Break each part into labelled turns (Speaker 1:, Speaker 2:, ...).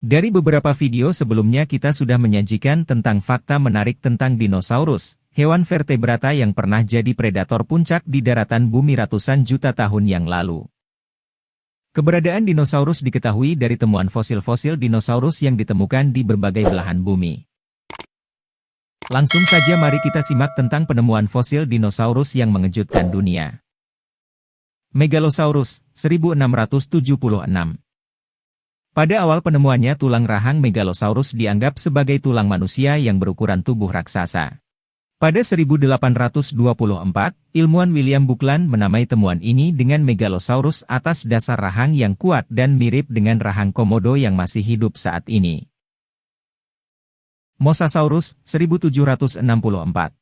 Speaker 1: Dari beberapa video sebelumnya kita sudah menyajikan tentang fakta menarik tentang dinosaurus, hewan vertebrata yang pernah jadi predator puncak di daratan bumi ratusan juta tahun yang lalu. Keberadaan dinosaurus diketahui dari temuan fosil-fosil dinosaurus yang ditemukan di berbagai belahan bumi. Langsung saja mari kita simak tentang penemuan fosil dinosaurus yang mengejutkan dunia. Megalosaurus, 1676. Pada awal penemuannya tulang rahang Megalosaurus dianggap sebagai tulang manusia yang berukuran tubuh raksasa. Pada 1824, ilmuwan William Buckland menamai temuan ini dengan Megalosaurus atas dasar rahang yang kuat dan mirip dengan rahang komodo yang masih hidup saat ini. Mosasaurus, 1764.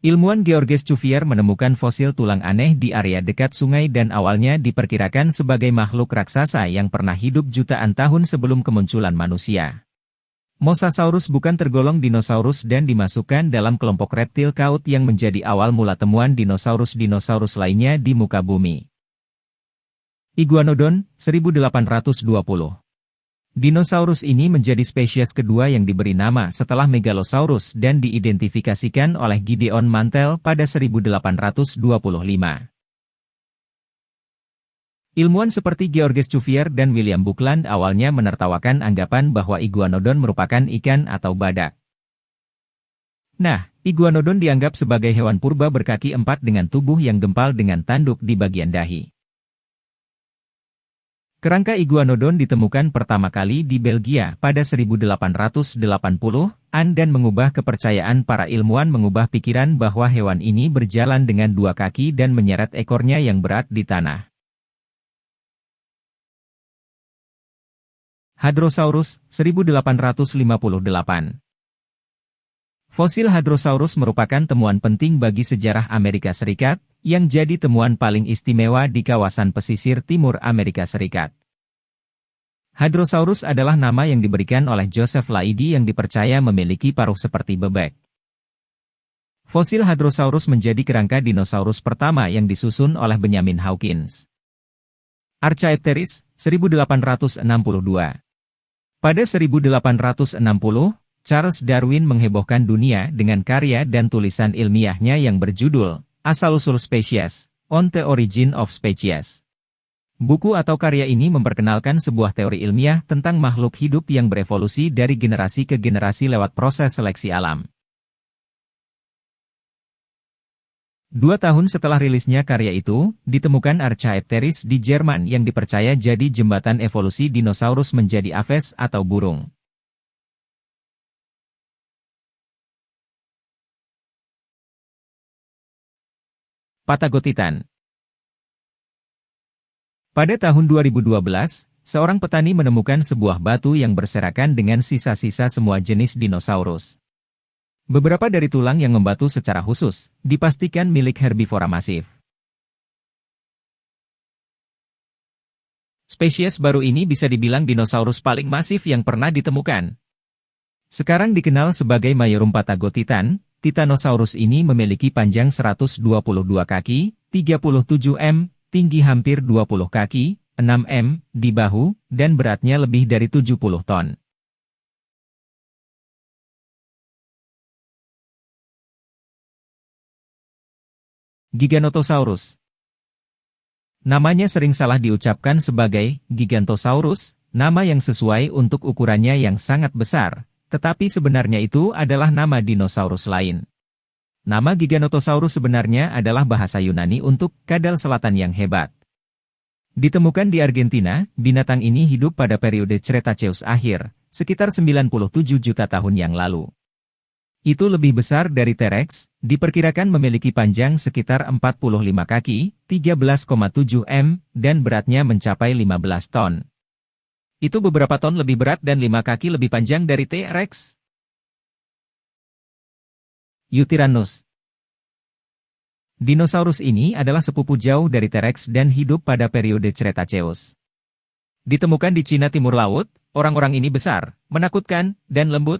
Speaker 1: Ilmuwan Georges Cuvier menemukan fosil tulang aneh di area dekat sungai dan awalnya diperkirakan sebagai makhluk raksasa yang pernah hidup jutaan tahun sebelum kemunculan manusia. Mosasaurus bukan tergolong dinosaurus dan dimasukkan dalam kelompok reptil kaut yang menjadi awal mula temuan dinosaurus-dinosaurus lainnya di muka bumi. Iguanodon, 1820. Dinosaurus ini menjadi spesies kedua yang diberi nama setelah Megalosaurus dan diidentifikasikan oleh Gideon Mantell pada 1825. Ilmuwan seperti Georges Cuvier dan William Buckland awalnya menertawakan anggapan bahwa Iguanodon merupakan ikan atau badak. Nah, Iguanodon dianggap sebagai hewan purba berkaki empat dengan tubuh yang gempal dengan tanduk di bagian dahi. Kerangka Iguanodon ditemukan pertama kali di Belgia pada 1880-an dan mengubah kepercayaan para ilmuwan mengubah pikiran bahwa hewan ini berjalan dengan dua kaki dan menyeret ekornya yang berat di tanah. Hadrosaurus, 1858. Fosil Hadrosaurus merupakan temuan penting bagi sejarah Amerika Serikat, yang jadi temuan paling istimewa di kawasan pesisir timur Amerika Serikat. Hadrosaurus adalah nama yang diberikan oleh Joseph Leidy yang dipercaya memiliki paruh seperti bebek. Fosil Hadrosaurus menjadi kerangka dinosaurus pertama yang disusun oleh Benjamin Hawkins. Archaeopteryx, 1862. Pada 1860, Charles Darwin menghebohkan dunia dengan karya dan tulisan ilmiahnya yang berjudul Asal-usul Spesies, On the Origin of Species. Buku atau karya ini memperkenalkan sebuah teori ilmiah tentang makhluk hidup yang berevolusi dari generasi ke generasi lewat proses seleksi alam. 2 tahun setelah rilisnya karya itu, ditemukan Archaeopteryx di Jerman yang dipercaya jadi jembatan evolusi dinosaurus menjadi aves atau burung. Patagotitan. Pada tahun 2012, seorang petani menemukan sebuah batu yang berserakan dengan sisa-sisa semua jenis dinosaurus. Beberapa dari tulang yang membatu secara khusus, dipastikan milik herbivora masif. Spesies baru ini bisa dibilang dinosaurus paling masif yang pernah ditemukan. Sekarang dikenal sebagai Majorum patagotitan, Titanosaurus ini memiliki panjang 122 kaki, 37 m, tinggi hampir 20 kaki, 6 m, di bahu, dan beratnya lebih dari 70 ton. Giganotosaurus. Namanya sering salah diucapkan sebagai Gigantosaurus, nama yang sesuai untuk ukurannya yang sangat besar, tetapi sebenarnya itu adalah nama dinosaurus lain. Nama Giganotosaurus sebenarnya adalah bahasa Yunani untuk kadal selatan yang hebat. Ditemukan di Argentina, binatang ini hidup pada periode Cretaceous akhir, sekitar 97 juta tahun yang lalu. Itu lebih besar dari T-Rex, diperkirakan memiliki panjang sekitar 45 kaki, 13,7 m, dan beratnya mencapai 15 ton. Itu beberapa ton lebih berat dan 5 kaki lebih panjang dari T-Rex. Yutyrannus. Dinosaurus ini adalah sepupu jauh dari T-Rex dan hidup pada periode Cretaceous. Ditemukan di Cina Timur Laut, orang-orang ini besar, menakutkan, dan lembut.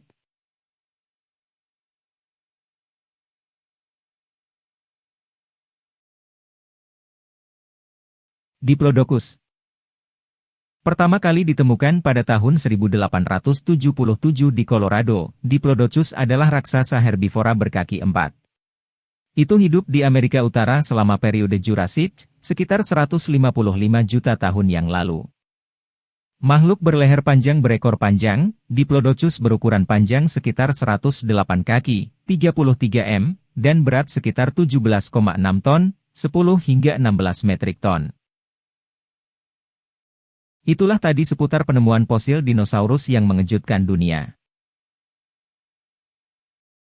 Speaker 1: Diplodocus. Pertama kali ditemukan pada tahun 1877 di Colorado, Diplodocus adalah raksasa herbivora berkaki empat. Itu hidup di Amerika Utara selama periode Jurassic, sekitar 155 juta tahun yang lalu. Makhluk berleher panjang berekor panjang, Diplodocus berukuran panjang sekitar 108 kaki, 33 m, dan berat sekitar 17,6 ton, 10 hingga 16 metrik ton. Itulah tadi seputar penemuan fosil dinosaurus yang mengejutkan dunia.